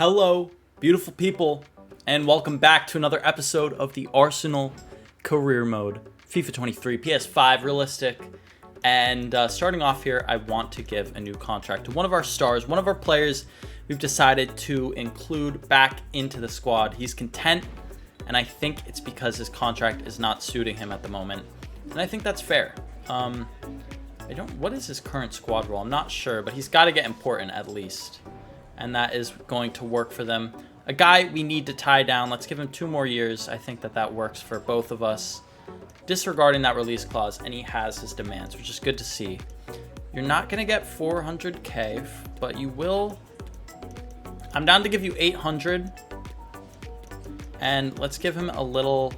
Hello, beautiful people, and welcome back to another episode of the Arsenal Career Mode, FIFA 23, PS5 Realistic. And starting off here, I want to give a new contract to one of our stars, one of our players we've decided to include back into the squad. He's content, and I think it's because his contract is not suiting him at the moment. And I think that's fair. What is his current squad role? I'm not sure, but he's got to get important at least. And that is going to work for them. A guy we need to tie down. Let's give him 2 more years. I think that works for both of us. Disregarding that release clause, and he has his demands, which is good to see. You're not going to get 400k, but you will. I'm down to give you 800. And let's give him a little.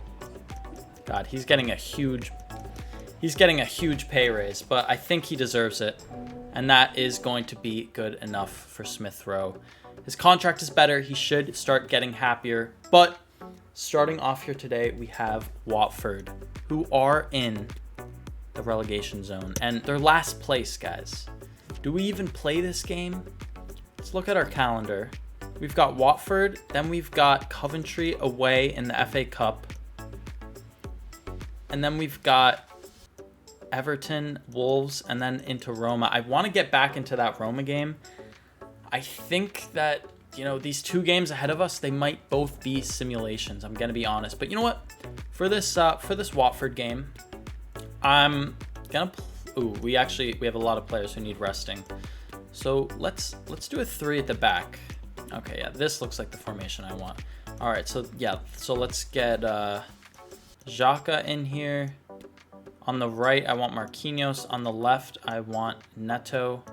God, he's getting a huge pay raise, but I think he deserves it. And that is going to be good enough for Smith Rowe. His contract is better. He should start getting happier. But starting off here today, we have Watford, who are in the relegation zone. And they're last place, guys. Do we even play this game? Let's look at our calendar. We've got Watford. Then we've got Coventry away in the FA Cup. And then we've got Everton, Wolves, and then into Roma. I want to get back into that Roma game. I think that, these 2 games ahead of us, they might both be simulations. I'm going to be honest. But you know what? For this Watford game, I'm going to... we have a lot of players who need resting. So let's do a 3 at the back. Okay, yeah, this looks like the formation I want. All right, so let's get Xhaka in here. On the right, I want Marquinhos. On the left, I want Neto.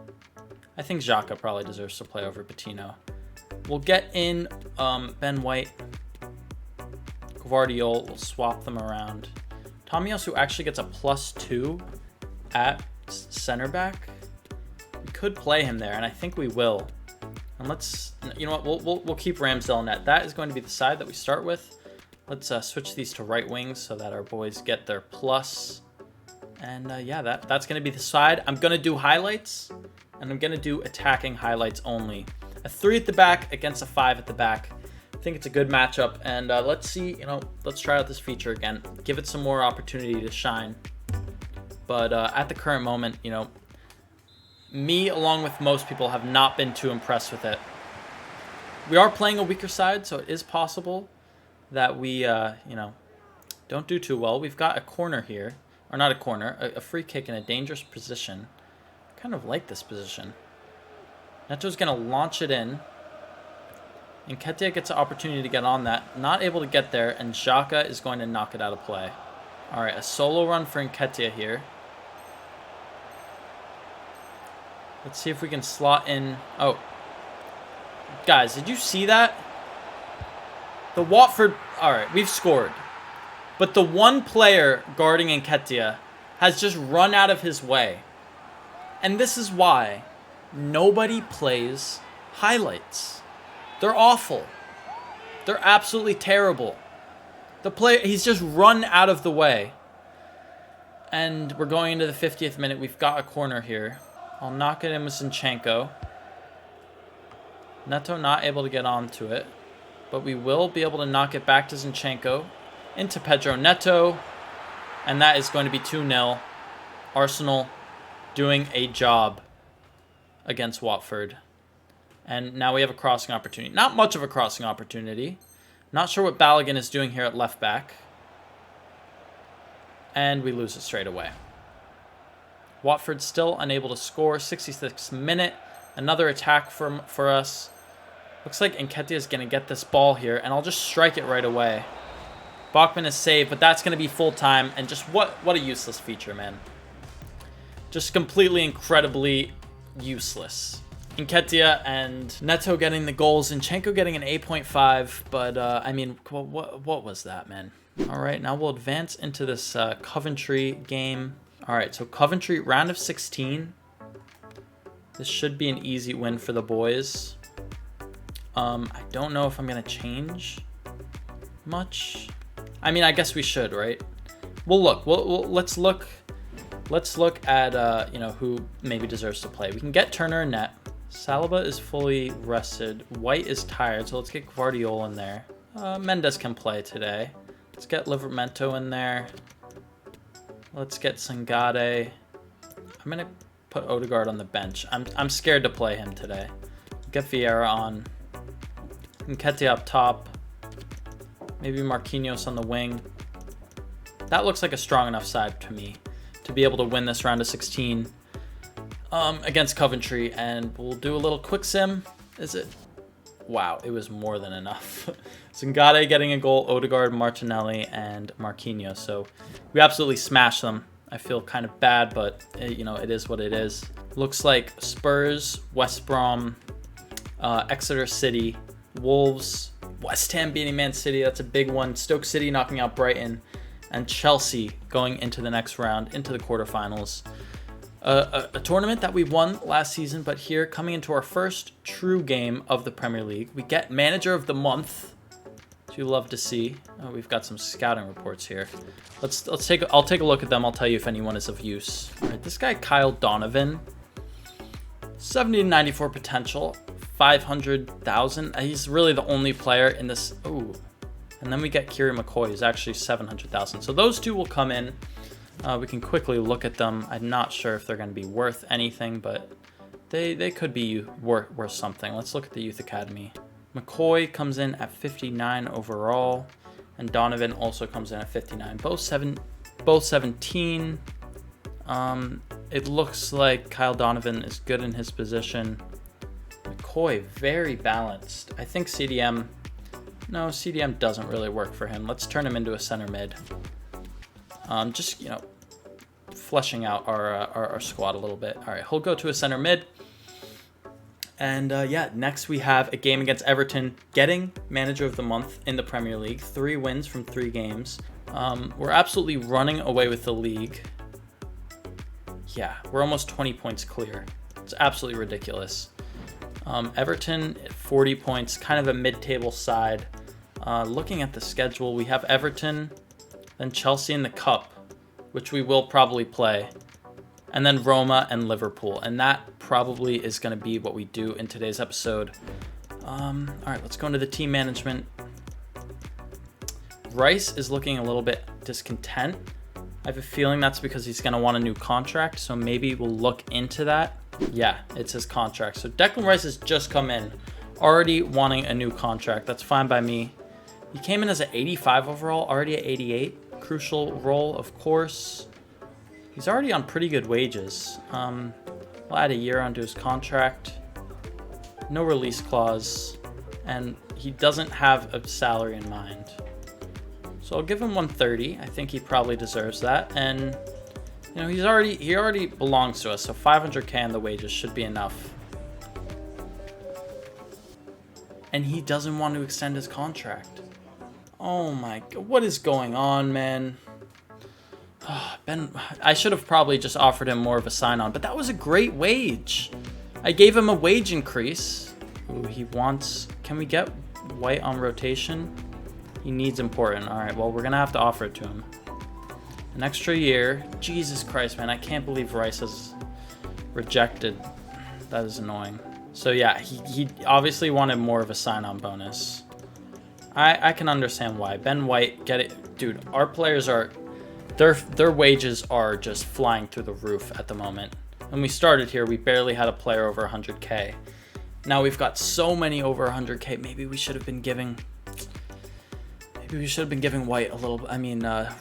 I think Xhaka probably deserves to play over Patino. We'll get in Ben White. Gvardiol. We'll swap them around. Tomiyasu actually gets a +2 at center back. We could play him there, and I think we will. And let's, we'll keep Ramsdale in net. That is going to be the side that we start with. Let's switch these to right wings so that our boys get their plus. And that's going to be the side. I'm going to do highlights, and I'm going to do attacking highlights only. A 3 at the back against a 5 at the back. I think it's a good matchup, and let's see, let's try out this feature again. Give it some more opportunity to shine. But at the current moment, me, along with most people, have not been too impressed with it. We are playing a weaker side, so it is possible that we, don't do too well. We've got a corner here. Or not a corner, a free kick in a dangerous position. Kind of like this position. Neto's going to launch it in. Nketiah gets an opportunity to get on that. Not able to get there, and Xhaka is going to knock it out of play. All right, a solo run for Nketiah here. Let's see if we can slot in. Oh. Guys, did you see that? The Watford... All right, we've scored. But the one player guarding Nketiah has just run out of his way. And this is why nobody plays highlights. They're awful. They're absolutely terrible. He's just run out of the way. And we're going into the 50th minute. We've got a corner here. I'll knock it in with Zinchenko. Neto not able to get onto it. But we will be able to knock it back to Zinchenko. Into Pedro Neto, and that is going to be 2-0. Arsenal doing a job against Watford. And now we have a crossing opportunity. Not much of a crossing opportunity. Not sure what Balogun is doing here at left back. And we lose it straight away. Watford still unable to score. 66th minute. Another attack for us. Looks like Nketiah is going to get this ball here, and I'll just strike it right away. Bachmann is saved, but that's going to be full time. And just what a useless feature, man. Just completely, incredibly useless. Nketiah and Neto getting the goals. Zinchenko getting an 8.5. But, what was that, man? All right, now we'll advance into this Coventry game. All right, so Coventry, round of 16. This should be an easy win for the boys. I don't know if I'm going to change much. I guess we should, right? We'll look. Let's look at who maybe deserves to play. We can get Turner in net. Saliba is fully rested. White is tired, so let's get Guardiola in there. Mendes can play today. Let's get Livramento in there. Let's get Sangade. I'm going to put Odegaard on the bench. I'm scared to play him today. Get Vieira on. Nketiah up top. Maybe Marquinhos on the wing. That looks like a strong enough side to me to be able to win this round of 16 against Coventry. And we'll do a little quick sim. Is it? Wow, it was more than enough. Sangade getting a goal, Odegaard, Martinelli, and Marquinhos. So we absolutely smashed them. I feel kind of bad, but you know, it is what it is. Looks like Spurs, West Brom, Exeter City, Wolves, West Ham beating Man City. That's a big one. Stoke City knocking out Brighton, and Chelsea going into the next round, into the quarterfinals. A tournament that we won last season, but here coming into our first true game of the Premier League, we get Manager of the Month, which you love to see. Oh, we've got some scouting reports here. I'll take a look at them. I'll tell you if anyone is of use. All right, this guy Kyle Donovan, 70 to 94 potential, 500,000. He's really the only player in this. Ooh, and then we get Kieran McCoy, who's actually 700,000. So those two will come in. We can quickly look at them. I'm not sure if they're going to be worth anything, but they could be worth something. Let's look at the Youth Academy. McCoy comes in at 59 overall, and Donovan also comes in at 59. Both 17. It looks like Kyle Donovan is good in his position. McCoy, very balanced. I think CDM... No, CDM doesn't really work for him. Let's turn him into a center mid. Just, you know, fleshing out our squad a little bit. All right, he'll go to a center mid. And, yeah, next we have a game against Everton, getting Manager of the Month in the Premier League. 3 wins from 3 games. We're absolutely running away with the league. Yeah, we're almost 20 points clear. It's absolutely ridiculous. Everton at 40 points, kind of a mid-table side. Looking at the schedule, we have Everton, then Chelsea in the Cup, which we will probably play, and then Roma and Liverpool. And that probably is going to be what we do in today's episode. All right, let's go into the team management. Rice is looking a little bit discontent. I have a feeling that's because he's going to want a new contract, so maybe we'll look into that. Yeah, it's his contract. So Declan Rice has just come in, already wanting a new contract. That's fine by me. He came in as an 85 overall, already at 88. Crucial role, of course. He's already on pretty good wages. We'll add a year onto his contract. No release clause. And he doesn't have a salary in mind. So I'll give him 130. I think he probably deserves that. And you know, he already belongs to us, so 500k on the wages should be enough. And he doesn't want to extend his contract. Oh my god, what is going on, man? Ben, I should have probably just offered him more of a sign-on, but that was a great wage. I gave him a wage increase. Ooh, he wants... Can we get White on rotation? He needs important. All right, well, we're going to have to offer it to him. An extra year. Jesus Christ, man. I can't believe Rice has rejected. That is annoying. So, yeah, he obviously wanted more of a sign-on bonus. I can understand why. Ben White, get it. Dude, our players are... Their wages are just flying through the roof at the moment. When we started here, we barely had a player over 100k. Now we've got so many over 100k. Maybe we should have been giving... White a little,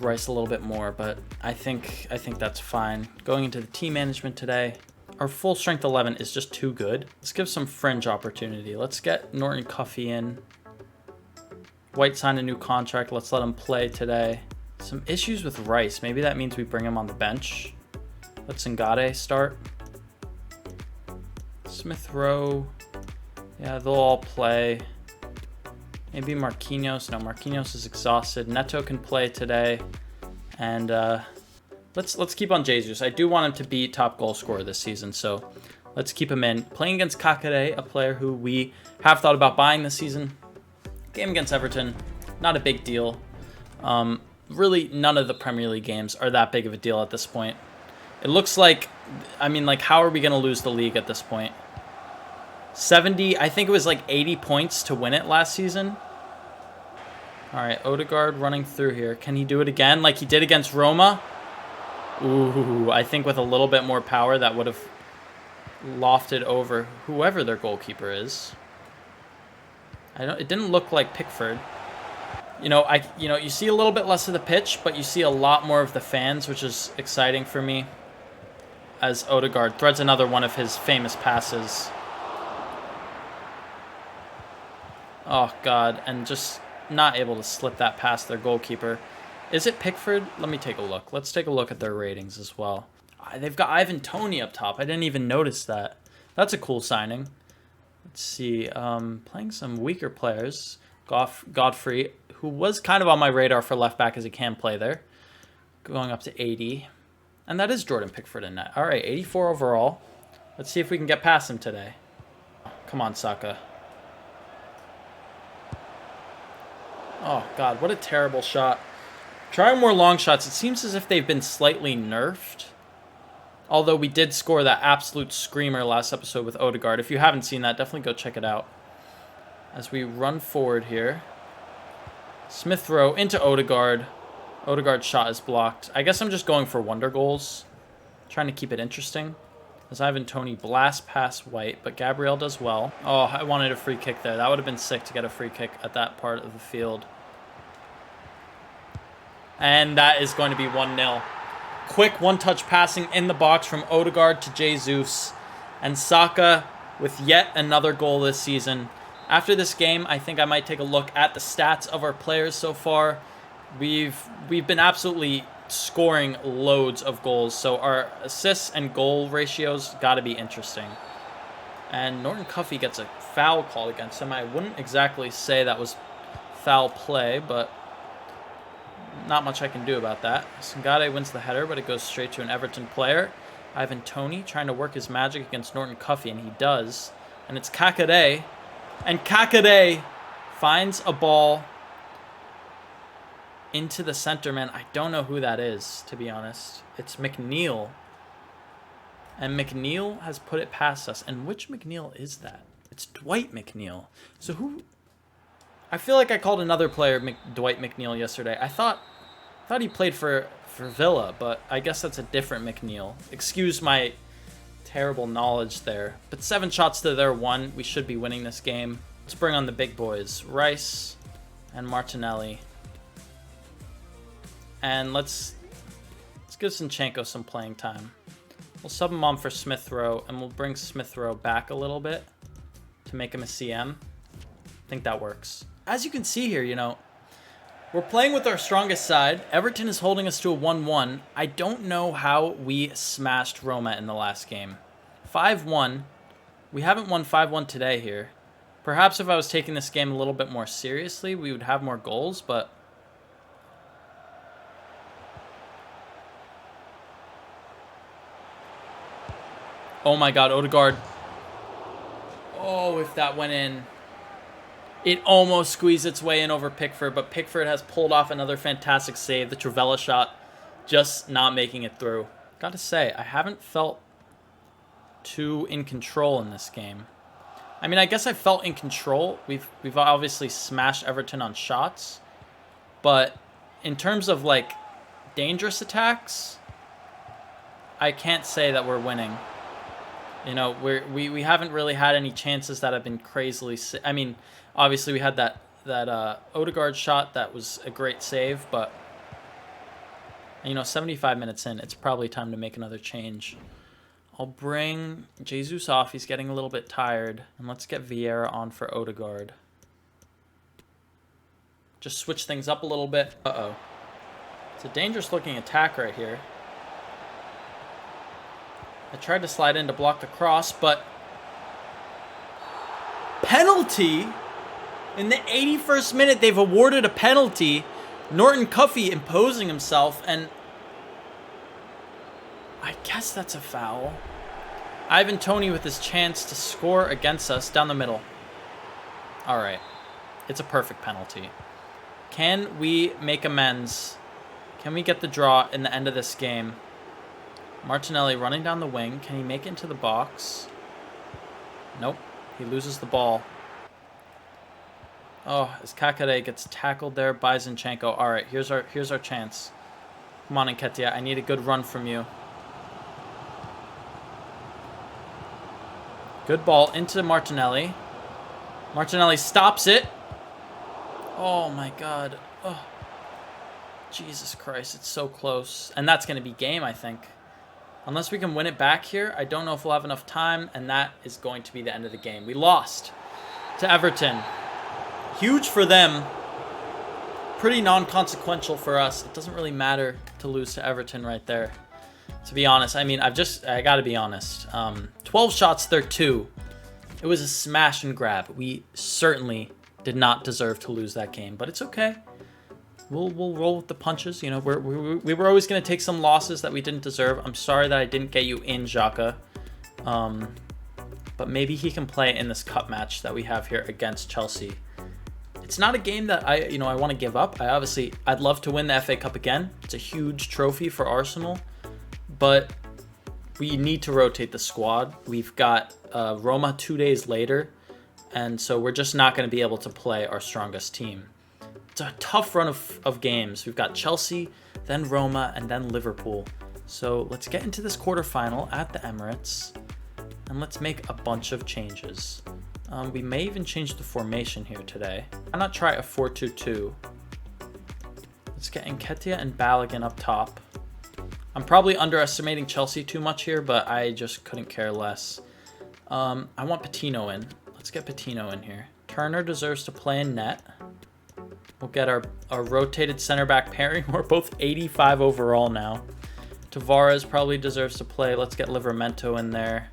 Rice a little bit more, but I think that's fine. Going into the team management today, our full strength 11 is just too good. Let's give some fringe opportunity. Let's get Norton Cuffy in. White signed a new contract. Let's let him play today. Some issues with Rice. Maybe that means we bring him on the bench. Let Sangade start. Smith Rowe. Yeah, they'll all play. Maybe Marquinhos. No, Marquinhos is exhausted. Neto can play today. And let's keep on Jesus. I do want him to be top goal scorer this season, so let's keep him in. Playing against Kakare, a player who we have thought about buying this season. Game against Everton, not a big deal. Really, none of the Premier League games are that big of a deal at this point. It looks like, how are we going to lose the league at this point? 70, I think it was like 80 points to win it last season. All right, Odegaard running through here. Can he do it again like he did against Roma? Ooh, I think with a little bit more power that would have lofted over whoever their goalkeeper is. It didn't look like Pickford. You see a little bit less of the pitch, but you see a lot more of the fans, which is exciting for me. As Odegaard threads another one of his famous passes. Oh, God. And just not able to slip that past their goalkeeper. Is it Pickford? Let me take a look. Let's take a look at their ratings as well. They've got Ivan Toney up top. I didn't even notice that. That's a cool signing. Let's see. Playing some weaker players. Godfrey, who was kind of on my radar for left back as he can play there. Going up to 80. And that is Jordan Pickford in net. All right, 84 overall. Let's see if we can get past him today. Come on, Saka. Oh, God, what a terrible shot. Trying more long shots. It seems as if they've been slightly nerfed. Although we did score that absolute screamer last episode with Odegaard. If you haven't seen that, definitely go check it out. As we run forward here. Smith Rowe into Odegaard. Odegaard's shot is blocked. I guess I'm just going for wonder goals. Trying to keep it interesting. As Ivan Toney blasts past White, but Gabriel does well. Oh, I wanted a free kick there. That would have been sick to get a free kick at that part of the field. And that is going to be 1-0. Quick one-touch passing in the box from Odegaard to Jesus. And Saka with yet another goal this season. After this game, I think I might take a look at the stats of our players so far. We've been absolutely scoring loads of goals, so our assists and goal ratios got to be interesting. And Norton Cuffy gets a foul called against him. I wouldn't exactly say that was foul play, but not much I can do about that. Sangade wins the header, but it goes straight to an Everton player. Ivan Toney trying to work his magic against Norton Cuffy, and he does. And it's Kakade. And Kakade finds a ball into the center, man. I don't know who that is, to be honest. It's McNeil. And McNeil has put it past us. And which McNeil is that? It's Dwight McNeil. So who... I feel like I called another player Dwight McNeil yesterday. I thought he played for Villa, but I guess that's a different McNeil. Excuse my terrible knowledge there. But 7 shots to their 1. We should be winning this game. Let's bring on the big boys. Rice and Martinelli. And let's give Zinchenko some playing time. We'll sub him on for Smith Rowe, and we'll bring Smith Rowe back a little bit to make him a CM. I think that works. As you can see here, we're playing with our strongest side. Everton is holding us to a 1-1. I don't know how we smashed Roma in the last game. 5-1. We haven't won 5-1 today here. Perhaps if I was taking this game a little bit more seriously, we would have more goals, but... Oh my God, Odegaard. Oh, if that went in. It almost squeezed its way in over Pickford, but Pickford has pulled off another fantastic save. The Trivela shot just not making it through. Gotta say, I haven't felt too in control in this game. I mean, I guess I felt in control. We've obviously smashed Everton on shots, but in terms of like dangerous attacks, I can't say that we're winning. We haven't really had any chances that have been crazily... I mean, obviously we had that Odegaard shot that was a great save, but 75 minutes in, it's probably time to make another change. I'll bring Jesus off. He's getting a little bit tired. And let's get Vieira on for Odegaard. Just switch things up a little bit. Uh-oh. It's a dangerous looking attack right here. I tried to slide in to block the cross, but... Penalty? In the 81st minute, they've awarded a penalty. Norton Cuffy imposing himself, and... I guess that's a foul. Ivan Toney with his chance to score against us down the middle. Alright. It's a perfect penalty. Can we make amends? Can we get the draw in the end of this game? Martinelli running down the wing. Can he make it into the box? Nope. He loses the ball. Oh, as Kakare gets tackled there by Zinchenko. All right, here's our chance. Come on, Nketiah. I need a good run from you. Good ball into Martinelli. Martinelli stops it. Oh, my God. Oh, Jesus Christ. It's so close. And that's going to be game, I think. Unless we can win it back here, I don't know if we'll have enough time, and that is going to be the end of the game. We lost to Everton. Huge for them. Pretty non-consequential for us. It doesn't really matter to lose to Everton right there. To be honest, I mean, I got to be honest. 12 shots, they're 2. It was a smash and grab. We certainly did not deserve to lose that game, but it's okay. We'll roll with the punches. You know, we were always going to take some losses that we didn't deserve. I'm sorry that I didn't get you in, Xhaka. But maybe he can play in this cup match that we have here against Chelsea. It's not a game that I want to give up. I'd love to win the FA Cup again. It's a huge trophy for Arsenal, but we need to rotate the squad. We've got Roma 2 days later, and so we're just not going to be able to play our strongest team. It's a tough run of games. We've got Chelsea, then Roma, and then Liverpool. So let's get into this quarterfinal at the Emirates, and let's make a bunch of changes. We may even change the formation here today. Why not try a 4-2-2? Let's get Nketiah and Balogun up top. I'm probably underestimating Chelsea too much here, but I just couldn't care less. I want Patino in. Let's get Patino in here. Turner deserves to play in net. We'll get our rotated center back pairing. We're both 85 overall now. Tavares probably deserves to play. Let's get Livramento in there.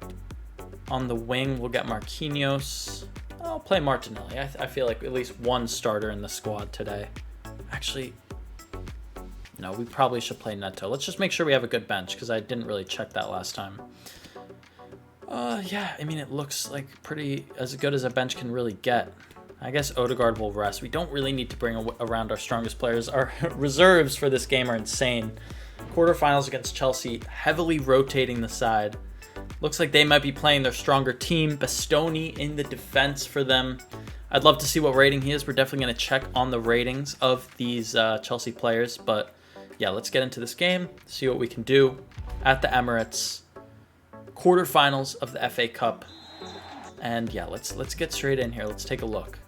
On the wing, we'll get Marquinhos. I'll play Martinelli. I feel like at least one starter in the squad today. Actually, no, we probably should play Neto. Let's just make sure we have a good bench because I didn't really check that last time. Yeah, I mean, it looks like pretty as good as a bench can really get. I guess Odegaard will rest. We don't really need to bring around our strongest players. Our reserves for this game are insane. Quarterfinals against Chelsea, heavily rotating the side. Looks like they might be playing their stronger team. Bastoni in the defense for them. I'd love to see what rating he is. We're definitely going to check on the ratings of these Chelsea players. But yeah, let's get into this game, see what we can do at the Emirates. Quarterfinals of the FA Cup. And yeah, let's get straight in here. Let's take a look.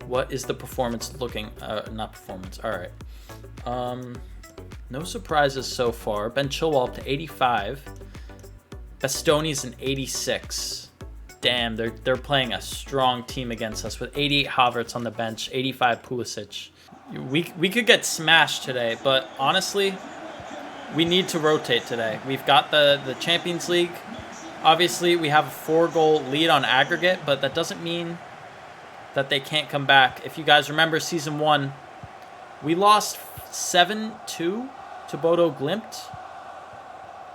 What is the performance looking? Not performance. All right. No surprises so far. Ben Chilwell up to 85. Bastoni's an 86. Damn, they're playing a strong team against us with 88 Havertz on the bench, 85 Pulisic. We could get smashed today, but honestly, we need to rotate today. We've got the Champions League. Obviously, we have a 4-goal lead on aggregate, but that doesn't mean that they can't come back. If you guys remember Season 1, we lost 7-2 to Bodo Glimt,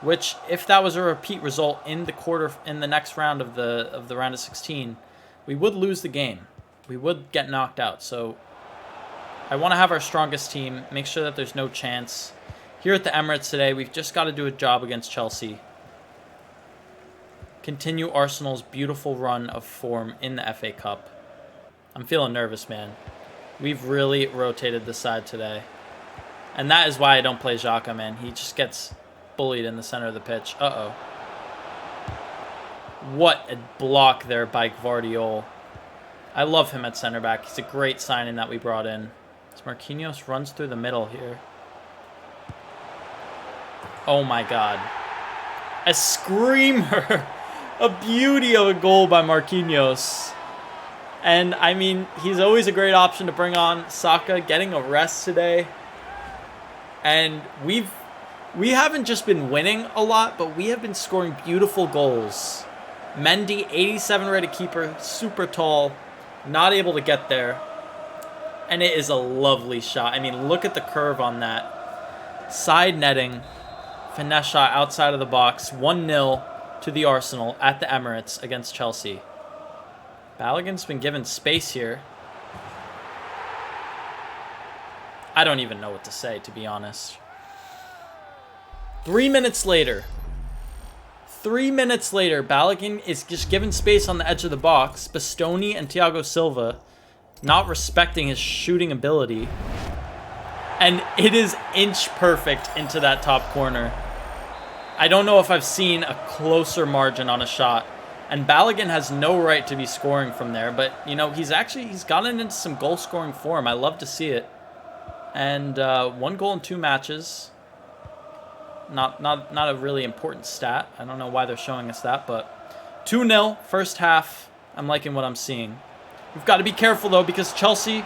which, if that was a repeat result in the next round of the round of 16, we would lose the game. We would get knocked out. So I want to have our strongest team, make sure that there's no chance. Here at the Emirates today, we've just got to do a job against Chelsea. Continue Arsenal's beautiful run of form in the FA Cup. I'm feeling nervous, man. We've really rotated the side today. And that is why I don't play Xhaka, man. He just gets bullied in the center of the pitch. Uh-oh. What a block there by Gvardiol. I love him at center back. He's a great signing that we brought in. As Marquinhos runs through the middle here. Oh my God. A screamer. A beauty of a goal by Marquinhos. And I mean, he's always a great option to bring on. Saka getting a rest today. And we haven't just been winning a lot, but we have been scoring beautiful goals. Mendy, 87 rated keeper, super tall, not able to get there. And it is a lovely shot. I mean, look at the curve on that. Side netting, finesse shot outside of the box, 1-0 to the Arsenal at the Emirates against Chelsea. Balogun's been given space here. I don't even know what to say, to be honest. 3 minutes later, 3 minutes later, Balogun is just given space on the edge of the box. Bastoni and Thiago Silva not respecting his shooting ability. And it is inch perfect into that top corner. I don't know if I've seen a closer margin on a shot. And Balogun has no right to be scoring from there. But, you know, he's gotten into some goal-scoring form. I love to see it. And 1 goal in 2 matches. Not a really important stat. I don't know why they're showing us that, but 2-0 first half. I'm liking what I'm seeing. We've got to be careful though, because Chelsea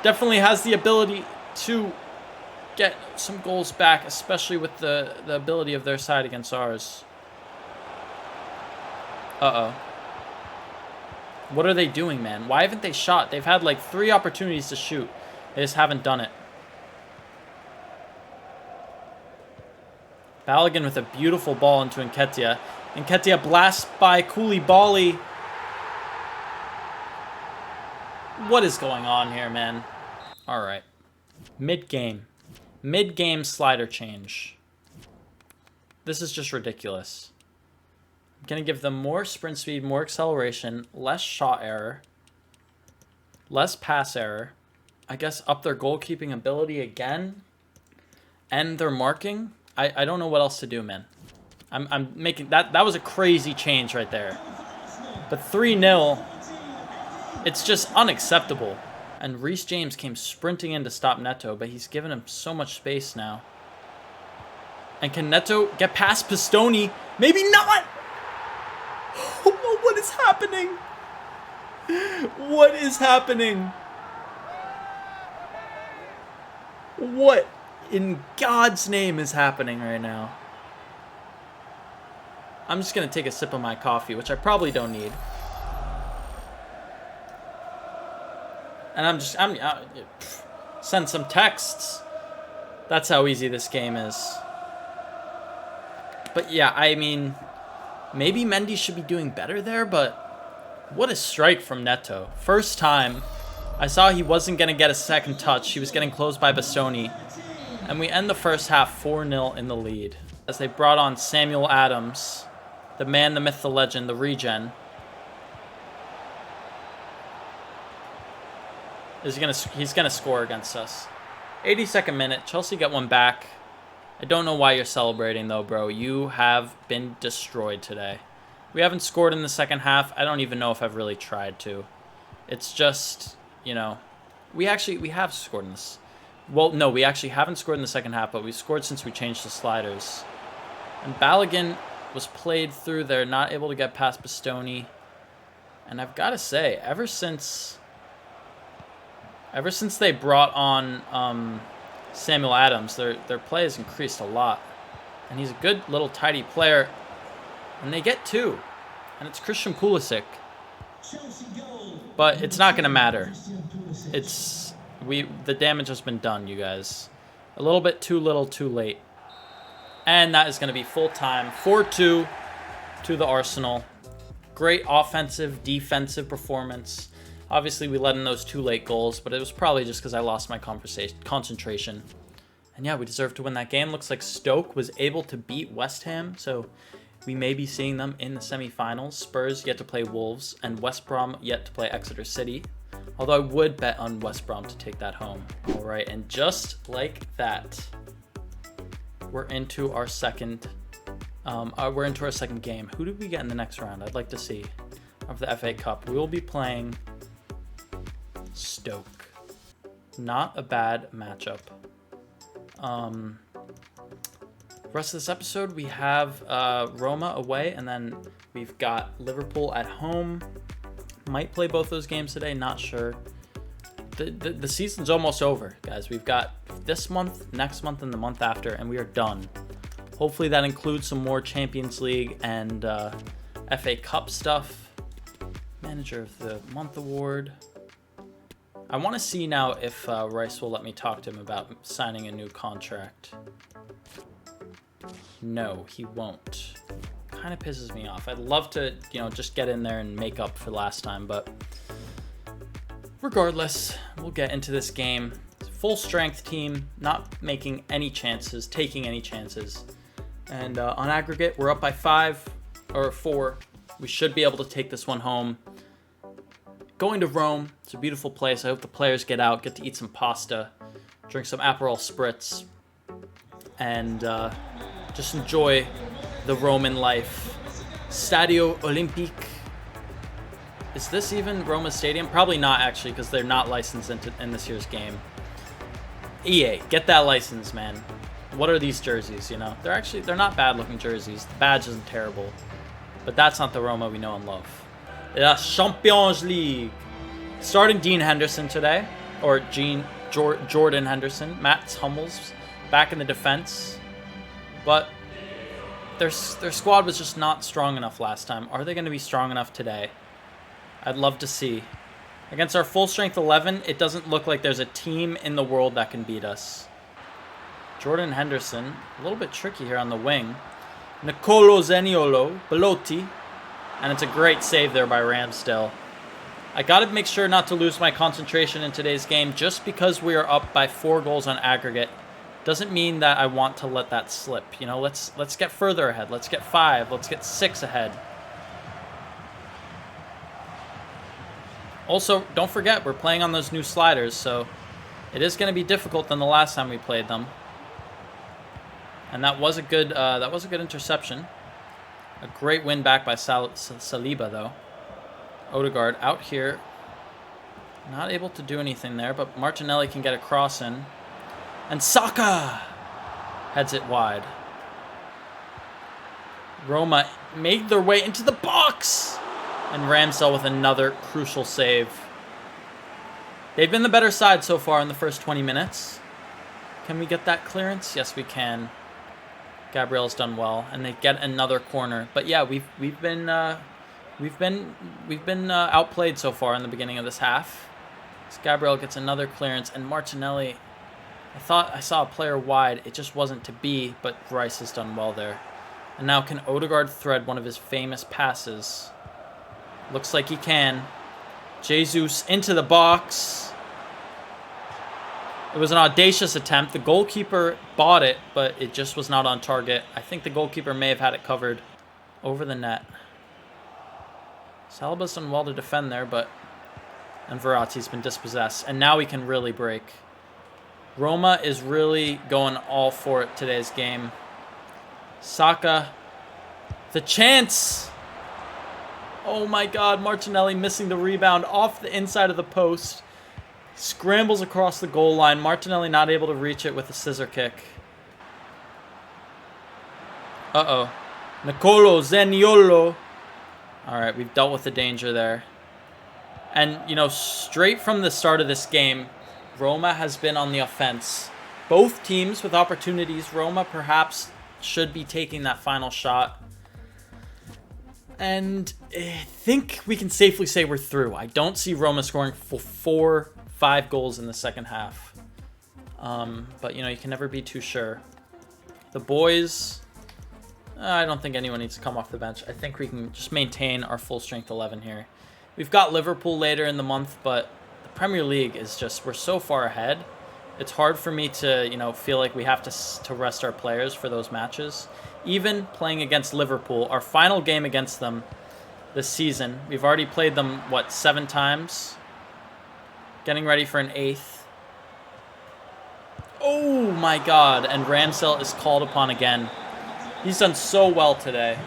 definitely has the ability to get some goals back, especially with the ability of their side against ours. Uh-oh. What are they doing, man? Why haven't they shot? They've had like 3 opportunities to shoot. They just haven't done it. Balogun with a beautiful ball into Nketiah. Nketiah blasts by Koulibaly. What is going on here, man? All right. Mid-game. Mid-game slider change. This is just ridiculous. I'm going to give them more sprint speed, more acceleration, less shot error, less pass error. I guess up their goalkeeping ability again. And their marking. I don't know what else to do, man. I'm making... That was a crazy change right there. But 3-0... It's just unacceptable. And Reece James came sprinting in to stop Neto, but he's given him so much space now. And can Neto get past Pistone? Maybe not! What is happening? What is happening? What in God's name is happening right now? I'm just going to take a sip of my coffee, which I probably don't need. And send some texts. That's how easy this game is. But yeah, I mean, maybe Mendy should be doing better there, but what a strike from Neto. First time, I saw he wasn't going to get a second touch. He was getting closed by Bastoni. And we end the first half 4-0 in the lead. As they brought on Samuel Adams, the man, the myth, the legend, the regen. He's gonna score against us. 82nd minute. Chelsea get one back. I don't know why you're celebrating though, bro. You have been destroyed today. We haven't scored in the second half. I don't even know if I've really tried to. It's just, you know, we have scored in this. Well, no, we actually haven't scored in the second half, but we scored since we changed the sliders. And Balogun was played through there, not able to get past Bastoni. And I've got to say, ever since they brought on Samuel Adams, their play has increased a lot. And he's a good little tidy player. And they get 2. And it's Christian Pulisic. But it's not going to matter. The damage has been done, you guys. A little bit too little, too late. And that is going to be full time. 4-2 to the Arsenal. Great offensive, defensive performance. Obviously, we let in those 2 late goals, but it was probably just because I lost my concentration. And yeah, we deserved to win that game. Looks like Stoke was able to beat West Ham, so we may be seeing them in the semifinals. Spurs yet to play Wolves, and West Brom yet to play Exeter City. Although I would bet on West Brom to take that home. All right, and just like that, we're into our second game. Who did we get in the next round? I'd like to see. Of the FA Cup. We will be playing Stoke. Not a bad matchup. Rest of this episode, we have Roma away, and then we've got Liverpool at home. Might play both those games today, not sure. The season's almost over, guys. We've got this month, next month, and the month after, and we are done. Hopefully that includes some more Champions League and FA Cup stuff. Manager of the Month award. I want to see now if Rice will let me talk to him about signing a new contract. No, he won't. Kind of pisses me off. I'd love to, just get in there and make up for last time, but regardless, we'll get into this game. Full strength team, not making any chances, taking any chances. And on aggregate, we're up by 5. or 4. We should be able to take this one home. Going to Rome. It's a beautiful place. I hope the players get out, get to eat some pasta, drink some Aperol Spritz, and just enjoy the Roman life. Stadio Olimpique. Is this even Roma Stadium? Probably not, actually, because they're not licensed in this year's game. EA, get that license, man. What are these jerseys, you know? They're not bad-looking jerseys. The badge isn't terrible. But that's not the Roma we know and love. La Champions League. Starting Dean Henderson today. Or Jordan Henderson. Mats Hummels back in the defense. But their squad was just not strong enough last time. Are they going to be strong enough today? I'd love to see. Against our full-strength 11, it doesn't look like there's a team in the world that can beat us. Jordan Henderson, a little bit tricky here on the wing. Nicolo Zaniolo, Belotti, and it's a great save there by Ramsdale. I got to make sure not to lose my concentration in today's game. Just because we are up by 4 goals on aggregate doesn't mean that I want to let that slip. You know, let's get further ahead. Let's get 5. Let's get 6 ahead. Also, don't forget, we're playing on those new sliders, so it is going to be difficult than the last time we played them. And that was a good interception. A great win back by Saliba, though. Odegaard out here. Not able to do anything there, but Martinelli can get a cross in. And Saka heads it wide. Roma made their way into the box. And Ramsdale with another crucial save. They've been the better side so far in the first 20 minutes. Can we get that clearance? Yes, we can. Gabriel's done well, and they get another corner. But yeah, we've been outplayed so far in the beginning of this half. As Gabriel gets another clearance, and Martinelli. I thought I saw a player wide. It just wasn't to be, but Rice has done well there. And now can Odegaard thread one of his famous passes? Looks like he can. Jesus into the box. It was an audacious attempt. The goalkeeper bought it, but it just was not on target. I think the goalkeeper may have had it covered over the net. Saliba's done well to defend there, and Verratti's been dispossessed. And now we can really break. Roma is really going all for it today's game. Saka. The chance! Oh my god, Martinelli missing the rebound off the inside of the post. Scrambles across the goal line. Martinelli not able to reach it with a scissor kick. Uh-oh. Nicolo Zaniolo. Alright, we've dealt with the danger there. And, you know, straight from the start of this game, Roma has been on the offense. Both teams with opportunities. Roma perhaps should be taking that final shot. And I think we can safely say we're through. I don't see Roma scoring 4-5 goals in the second half. But, you know, you can never be too sure. The boys, I don't think anyone needs to come off the bench. I think we can just maintain our full-strength 11 here. We've got Liverpool later in the month, but the Premier League is just, we're so far ahead. It's hard for me to, you know, feel like we have to rest our players for those matches. Even playing against Liverpool, our final game against them this season, we've already played them, what, 7 times? Getting ready for an 8th. Oh my god, and Ramsdale is called upon again. He's done so well today.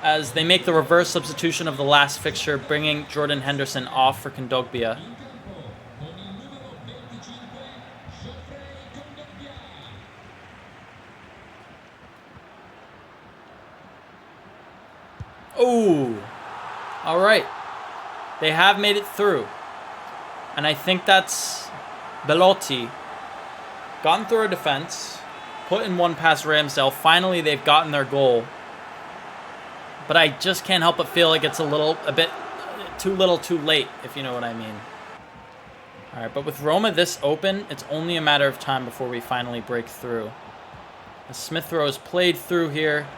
As they make the reverse substitution of the last fixture, bringing Jordan Henderson off for Kondogbia. Oh, all right. They have made it through. And I think that's Belotti. Gotten through our defense. Put in one past Ramsdale. Finally, they've gotten their goal. But I just can't help but feel like it's a bit too little too late, if you know what I mean. All right, but with Roma this open, it's only a matter of time before we finally break through. The Smith Rowe is played through here.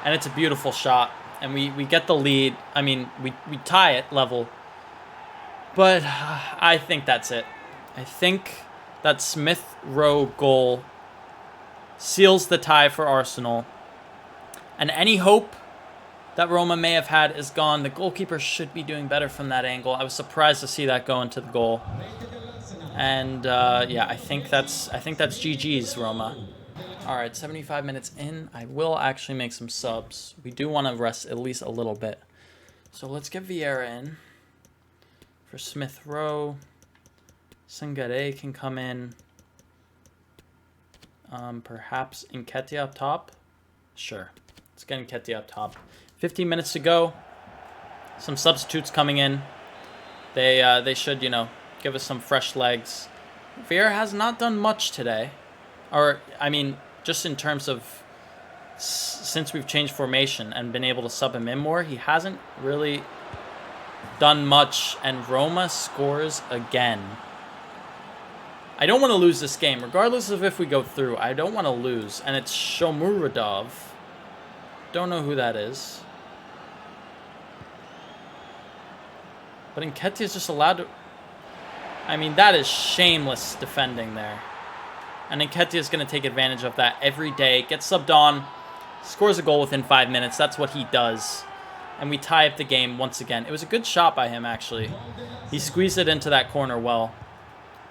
And it's a beautiful shot. And we get the lead. I mean, we tie it level. But I think that's it. I think that Smith Rowe goal seals the tie for Arsenal. And any hope that Roma may have had is gone. The goalkeeper should be doing better from that angle. I was surprised to see that go into the goal. And yeah, I think that's GG's, Roma. All right, 75 minutes in. I will actually make some subs. We do want to rest at least a little bit. So let's get Vieira in. For Smith Rowe. Sangare can come in. Perhaps Nketiah up top. Sure. Let's get Nketiah up top. 15 minutes to go. Some substitutes coming in. They should, you know, give us some fresh legs. Vieira has not done much today. Or, I mean, just in terms of since we've changed formation and been able to sub him in more, he hasn't really done much. And Roma scores again. I don't want to lose this game. Regardless of if we go through, I don't want to lose. And it's Shomurodov. Don't know who that is. But Nketiah is just allowed to... I mean, that is shameless defending there. And Nketiah is going to take advantage of that every day. Gets subbed on. Scores a goal within 5 minutes. That's what he does. And we tie up the game once again. It was a good shot by him, actually. He squeezed it into that corner well.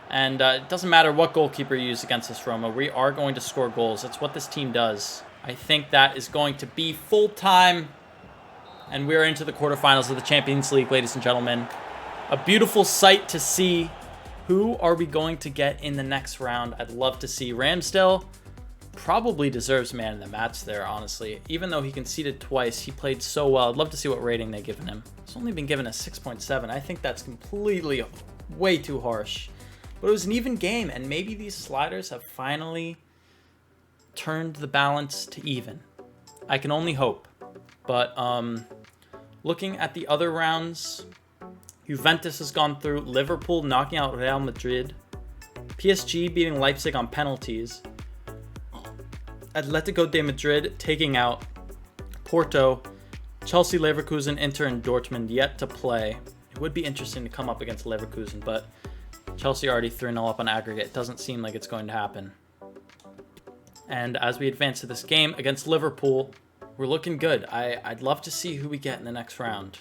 And it doesn't matter what goalkeeper you use against this Roma. We are going to score goals. That's what this team does. I think that is going to be full time. And we're into the quarterfinals of the Champions League, ladies and gentlemen. A beautiful sight to see. Who are we going to get in the next round? I'd love to see. Ramsdale probably deserves man of the match there, honestly. Even though he conceded twice, he played so well. I'd love to see what rating they've given him. It's only been given a 6.7. I think that's completely way too harsh. But it was an even game, and maybe these sliders have finally turned the balance to even. I can only hope. But looking at the other rounds, Juventus has gone through, Liverpool knocking out Real Madrid, PSG beating Leipzig on penalties, Atletico de Madrid taking out Porto, Chelsea, Leverkusen, Inter, and Dortmund yet to play. It would be interesting to come up against Leverkusen, but Chelsea already 3-0 up on aggregate. It doesn't seem like it's going to happen. And as we advance to this game against Liverpool, we're looking good. I'd love to see who we get in the next round.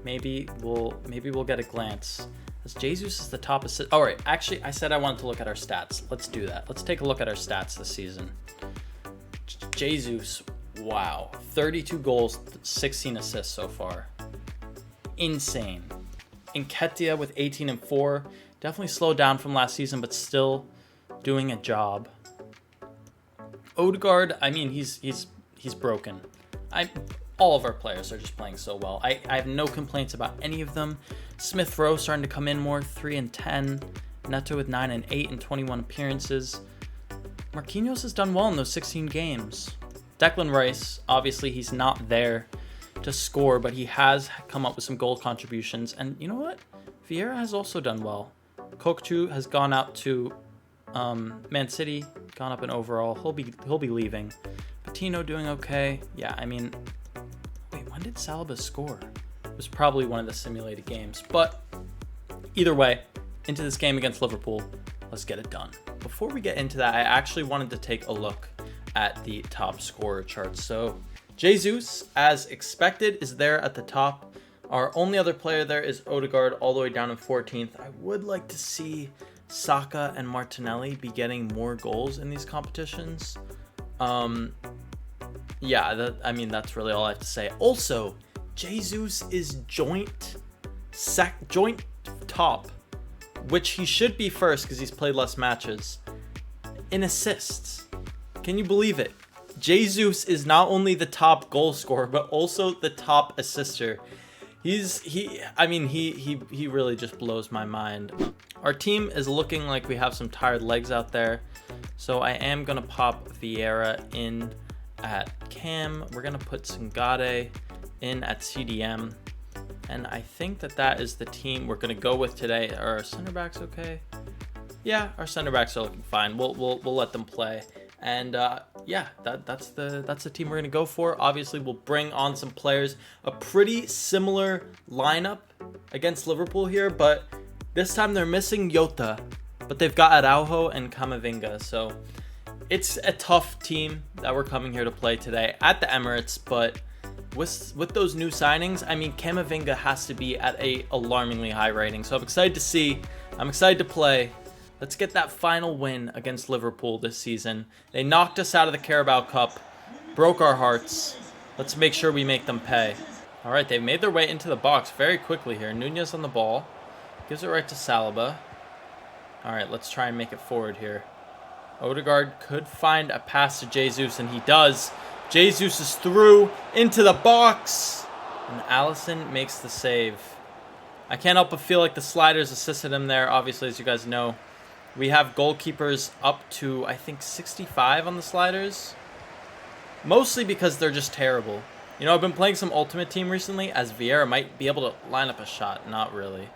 Maybe we'll get a glance. As Jesus is the top assist. All right, actually, I said I wanted to look at our stats. Let's do that. Let's take a look at our stats this season. Jesus, wow, 32 goals, 16 assists so far. Insane. Nketiah with 18 and 4. Definitely slowed down from last season, but still doing a job. Odegaard, I mean, he's broken. All of our players are just playing so well. I have no complaints about any of them. Smith Rowe starting to come in more, 3 and 10. Neto with 9 and 8 and 21 appearances. Marquinhos has done well in those 16 games. Declan Rice, obviously he's not there to score, but he has come up with some goal contributions. And you know what? Vieira has also done well. Kokchu has gone out to Man City, gone up in overall. He'll be leaving. Patino doing okay. Yeah, I mean, wait, when did Saliba score? It was probably one of the simulated games. But either way, into this game against Liverpool, let's get it done. Before we get into that, I actually wanted to take a look at the top scorer chart. So Jesus, as expected, is there at the top. Our only other player there is Odegaard, all the way down in 14th. I would like to see Saka and Martinelli be getting more goals in these competitions. Yeah, that's really all I have to say. Also, Jesus is joint top, which he should be first because he's played less matches, in assists. Can you believe it? Jesus is not only the top goal scorer, but also the top assister. He really just blows my mind. Our team is looking like we have some tired legs out there. So I am going to pop Vieira in at cam. We're going to put Sangare in at CDM. And I think that is the team we're going to go with today. Are our center backs okay? Yeah, our center backs are looking fine. We'll let them play. And yeah, that's the team we're going to go for. Obviously, we'll bring on some players. A pretty similar lineup against Liverpool here, but this time they're missing Jota, but they've got Araujo and Camavinga. So it's a tough team that we're coming here to play today at the Emirates, but with those new signings, I mean, Camavinga has to be at a alarmingly high rating. So I'm excited to see. I'm excited to play. Let's get that final win against Liverpool this season. They knocked us out of the Carabao Cup, broke our hearts. Let's make sure we make them pay. All right, they made their way into the box very quickly here. Nunez on the ball. Gives it right to Saliba. All right, let's try and make it forward here. Odegaard could find a pass to Jesus, and he does. Jesus is through into the box, and Alisson makes the save. I can't help but feel like the sliders assisted him there. Obviously, as you guys know, we have goalkeepers up to, I think, 65 on the sliders. Mostly because they're just terrible. You know, I've been playing some Ultimate Team recently, as Vieira might be able to line up a shot. Not really.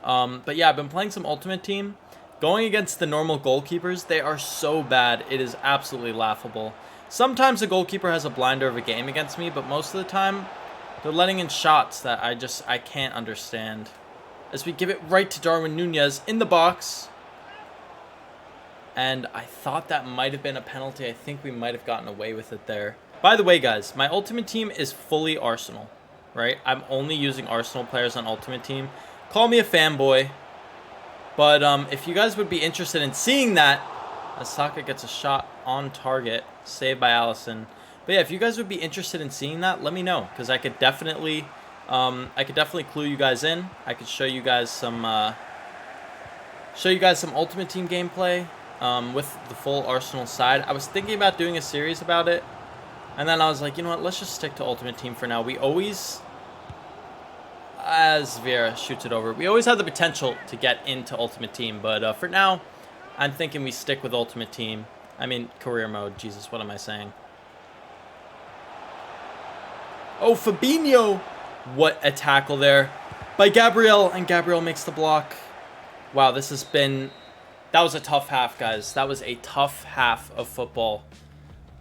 But yeah, I've been playing some Ultimate Team. Going against the normal goalkeepers, they are so bad. It is absolutely laughable. Sometimes a goalkeeper has a blinder of a game against me, but most of the time, they're letting in shots that I can't understand. As we give it right to Darwin Nunez in the box. And I thought that might have been a penalty. I think we might have gotten away with it there. By the way, guys, my Ultimate Team is fully Arsenal, right? I'm only using Arsenal players on Ultimate Team. Call me a fanboy. But if you guys would be interested in seeing that, as Saka gets a shot on target, saved by Alisson. But yeah, if you guys would be interested in seeing that, let me know, because I could definitely clue you guys in. I could show you guys some Ultimate Team gameplay with the full Arsenal side. I was thinking about doing a series about it, and then I was like, you know what? Let's just stick to Ultimate Team for now. We always, as Vieira shoots it over, we always have the potential to get into Ultimate Team, but for now, I'm thinking we stick with Ultimate Team. I mean, career mode. Jesus, what am I saying? Oh, Fabinho! What a tackle there by Gabriel, and Gabriel makes the block. Wow, that was a tough half, guys. That was a tough half of football.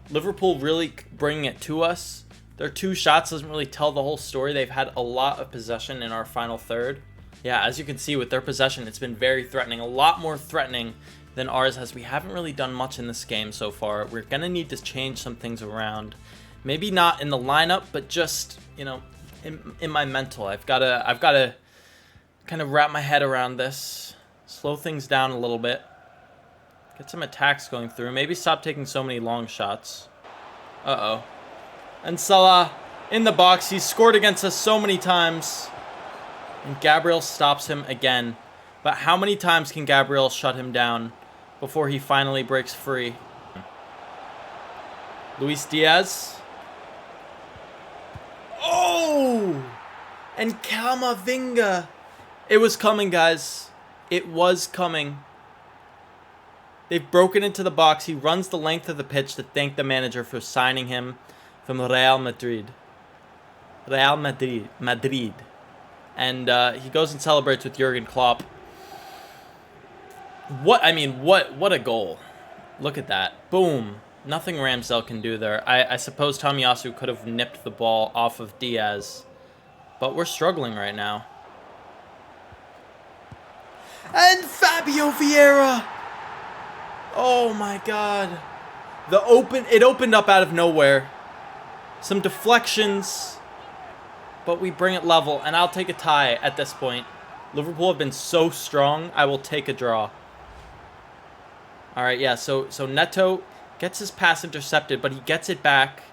Liverpool really bringing it to us. Their 2 shots doesn't really tell the whole story. They've had a lot of possession in our final third. Yeah, as you can see with their possession, it's been very threatening. A lot more threatening than ours, as we haven't really done much in this game so far. We're going to need to change some things around. Maybe not in the lineup, but just, you know, in my mental. I've got to kind of wrap my head around this. Slow things down a little bit. Get some attacks going through. Maybe stop taking so many long shots. Uh-oh. And Salah in the box. He's scored against us so many times. And Gabriel stops him again. But how many times can Gabriel shut him down before he finally breaks free? Luis Diaz. Oh! And Camavinga. It was coming, guys. It was coming. They've broken into the box. He runs the length of the pitch to thank the manager for signing him from Real Madrid. Real Madrid. And he goes and celebrates with Jurgen Klopp. What a goal. Look at that. Boom. Nothing Ramsdale can do there. I suppose Tomiyasu could have nipped the ball off of Diaz. But we're struggling right now. And Fabio Vieira. Oh my god. It opened up out of nowhere. Some deflections. But we bring it level, and I'll take a tie at this point. Liverpool have been so strong, I will take a draw. Alright, yeah, so Neto gets his pass intercepted, but he gets it back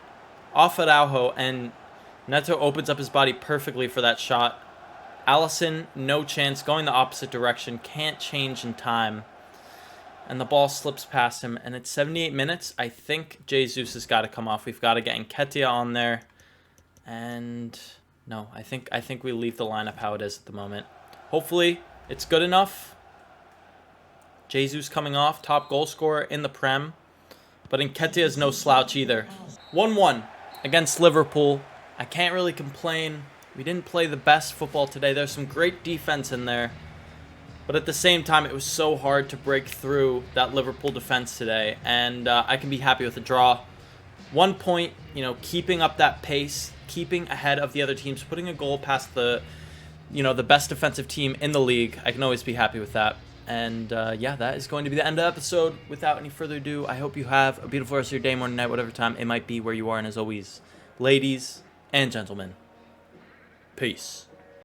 off Araujo, and Neto opens up his body perfectly for that shot. Alisson, no chance, going the opposite direction, can't change in time. And the ball slips past him, and it's 78 minutes. I think Jesus has got to come off. We've got to get Nketiah on there. And no, I think we leave the lineup how it is at the moment. Hopefully, it's good enough. Jesus coming off, top goal scorer in the Prem. But Nketiah is no slouch either. 1-1 against Liverpool. I can't really complain. We didn't play the best football today. There's some great defense in there. But at the same time, it was so hard to break through that Liverpool defense today. And I can be happy with a draw. 1 point, you know, keeping up that pace, keeping ahead of the other teams, putting a goal past the best defensive team in the league. I can always be happy with that. And yeah, that is going to be the end of the episode. Without any further ado, I hope you have a beautiful rest of your day, morning, night, whatever time it might be where you are. And as always, ladies and gentlemen, peace.